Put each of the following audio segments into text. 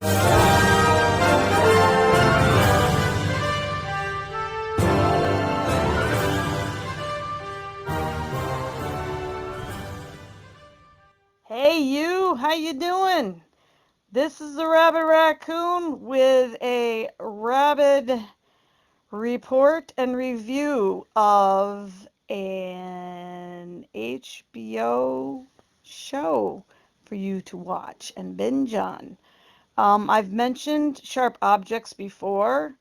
Hey you, how you doing? This is the Rabbit Raccoon with a Rabid report and review of an HBO show for you to watch and binge on. I've mentioned Sharp Objects before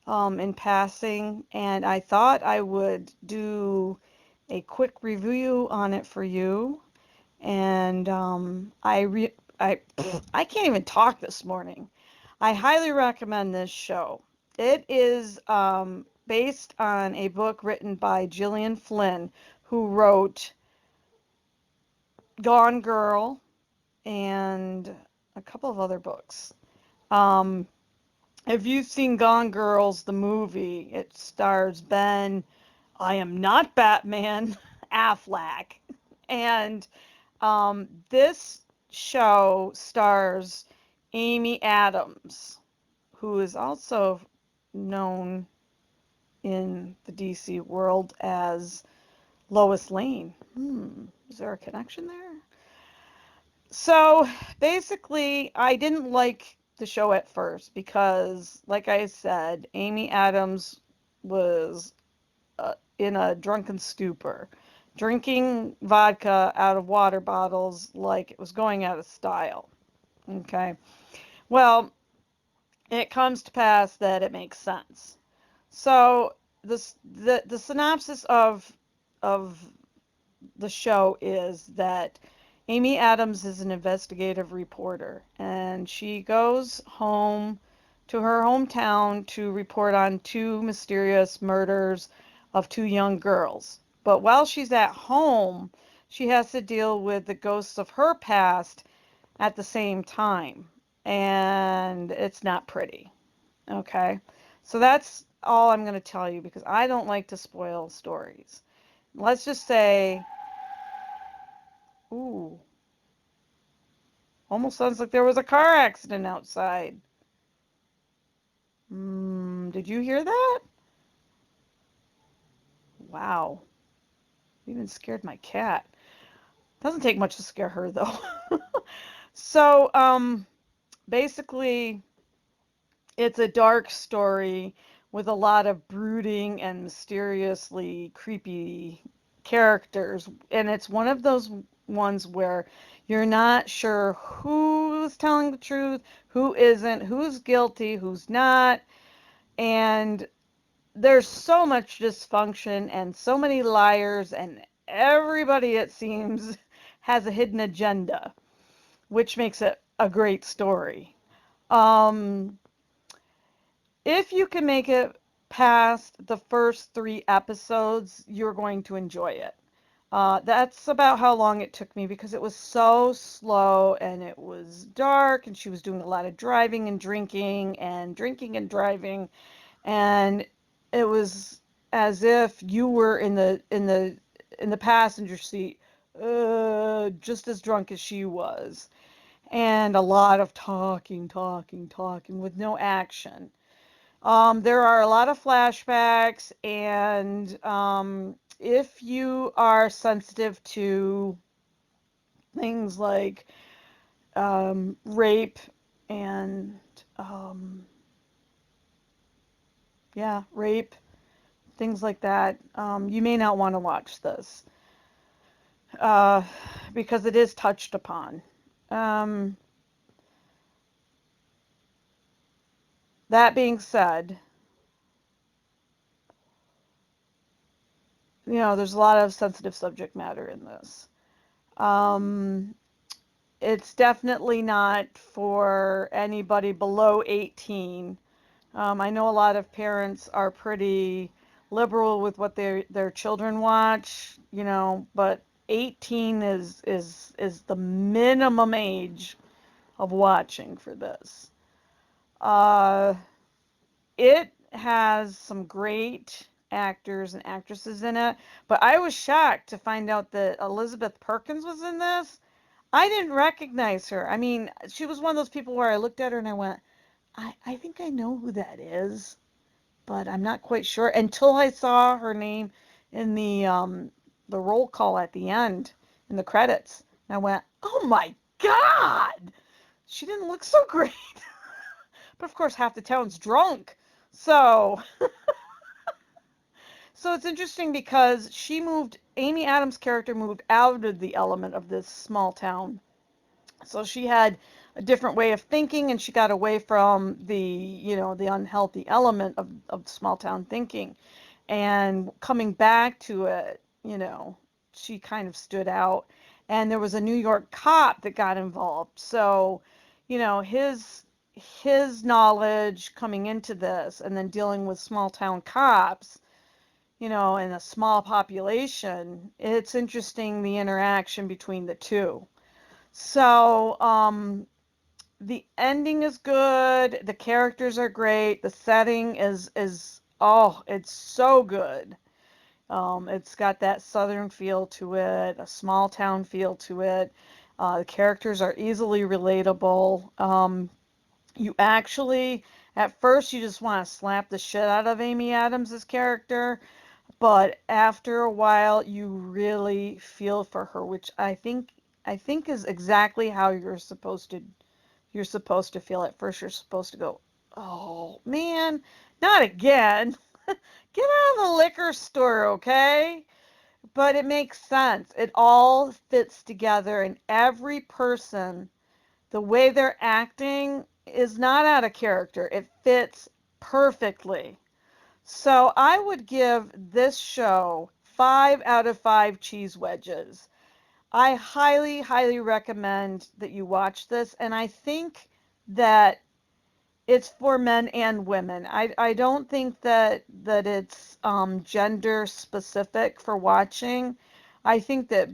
in passing, and I thought I would do a quick review on it for you. And I can't even talk this morning. I highly recommend this show. It is based on a book written by Gillian Flynn, who wrote Gone Girl and a couple of other books. Um, if you've seen Gone Girls, the movie, it stars Ben, I am not Batman, Affleck. And this show stars Amy Adams, who is also known in the DC world as Lois Lane. Is there a connection there? So basically, I didn't like the show at first because, like I said, Amy Adams was in a drunken stupor, drinking vodka out of water bottles like it was going out of style. Okay. Well, it comes to pass that it makes sense. So the synopsis of the show is that Amy Adams is an investigative reporter, and she goes home to her hometown to report on two mysterious murders of two young girls. But while she's at home, she has to deal with the ghosts of her past at the same time, and it's not pretty. Okay, so that's all I'm going to tell you because I don't like to spoil stories. Let's just say, ooh, almost sounds like there was a car accident outside. Did you hear that? Wow, even scared my cat. Doesn't take much to scare her though. So, basically, it's a dark story with a lot of brooding and mysteriously creepy characters, and it's one of those ones where you're not sure who's telling the truth, who isn't, who's guilty, who's not, and there's so much dysfunction and so many liars, and everybody, it seems, has a hidden agenda, which makes it a great story. Um, if you can make it past the first three episodes, you're going to enjoy it. That's about how long it took me because it was so slow and it was dark and she was doing a lot of driving and drinking and driving, and it was as if you were in the passenger seat, just as drunk as she was, and a lot of talking with no action. There are a lot of flashbacks, and if you are sensitive to things like rape and yeah, rape, things like that, you may not want to watch this uh, because it is touched upon. Um, that being said, there's a lot of sensitive subject matter in this. Um, it's definitely not for anybody below 18. I know a lot of parents are pretty liberal with what their children watch, but 18 is the minimum age of watching for this. Uh, it has some great actors and actresses in it, but I was shocked to find out that Elizabeth Perkins was in this. I didn't recognize her. I mean, she was one of those people where I looked at her and I went, I think I know who that is, but I'm not quite sure until I saw her name in the roll call at the end in the credits. And I went, "Oh my God! She didn't look so great." But of course, half the town's drunk. So, so it's interesting because Amy Adams' character moved out of the element of this small town. So she had a different way of thinking and she got away from the unhealthy element of small town thinking. And coming back to it, she kind of stood out. And there was a New York cop that got involved. So, his knowledge coming into this and then dealing with small town cops, and a small population, it's interesting the interaction between the two. So, the ending is good, the characters are great, the setting is oh, it's so good. It's got that southern feel to it, a small town feel to it. The characters are easily relatable. You actually, at first, you just want to slap the shit out of Amy Adams's character, but after a while, you really feel for her, which I think is exactly how you're supposed to feel. At first, you're supposed to go, "Oh man, not again." Get out of the liquor store, okay? But it makes sense. It all fits together, and every person, the way they're acting is not out of character. It fits perfectly. So I would give this show 5 out of 5 cheese wedges. I highly, highly recommend that you watch this, and I think that it's for men and women. I don't think that it's gender specific for watching. I think that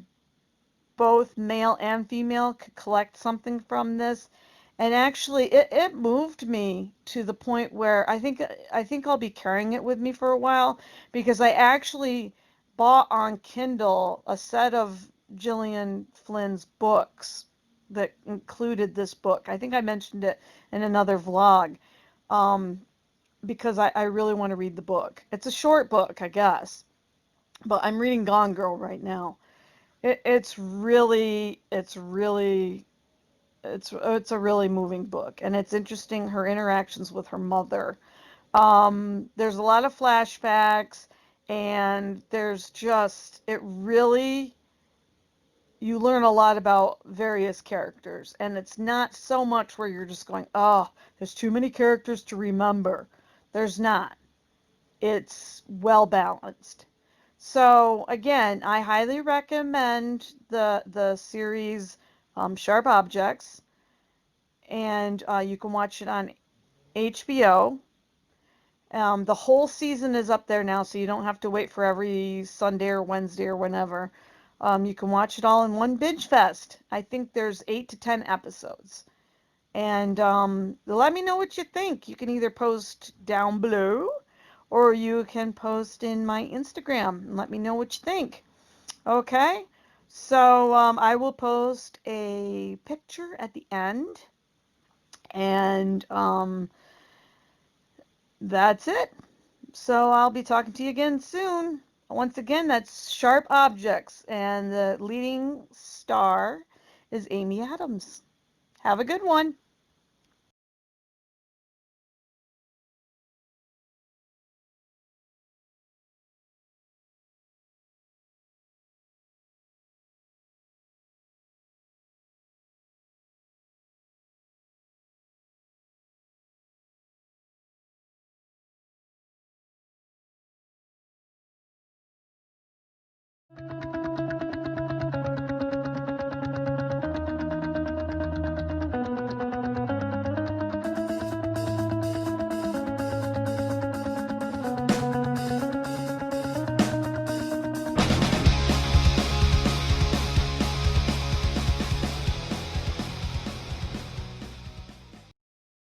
both male and female could collect something from this. And actually it moved me to the point where I think I'll be carrying it with me for a while because I actually bought on Kindle a set of Gillian Flynn's books that included this book. I think I mentioned it in another vlog, um, because I really want to read the book. It's a short book, I guess, but I'm reading Gone Girl right now. It's a really moving book, and it's interesting her interactions with her mother. There's a lot of flashbacks, and it really, you learn a lot about various characters, and it's not so much where you're just going, oh, there's too many characters to remember. There's not. It's well balanced. So again, I highly recommend the series Sharp Objects, and you can watch it on HBO. The whole season is up there now, so you don't have to wait for every Sunday or Wednesday or whenever. You can watch it all in one binge fest. I think there's 8 to 10 episodes. And let me know what you think. You can either post down below or you can post in my Instagram and let me know what you think. Okay? So I will post a picture at the end. And that's it. So I'll be talking to you again soon. Once again, that's Sharp Objects, and the leading star is Amy Adams. Have a good one.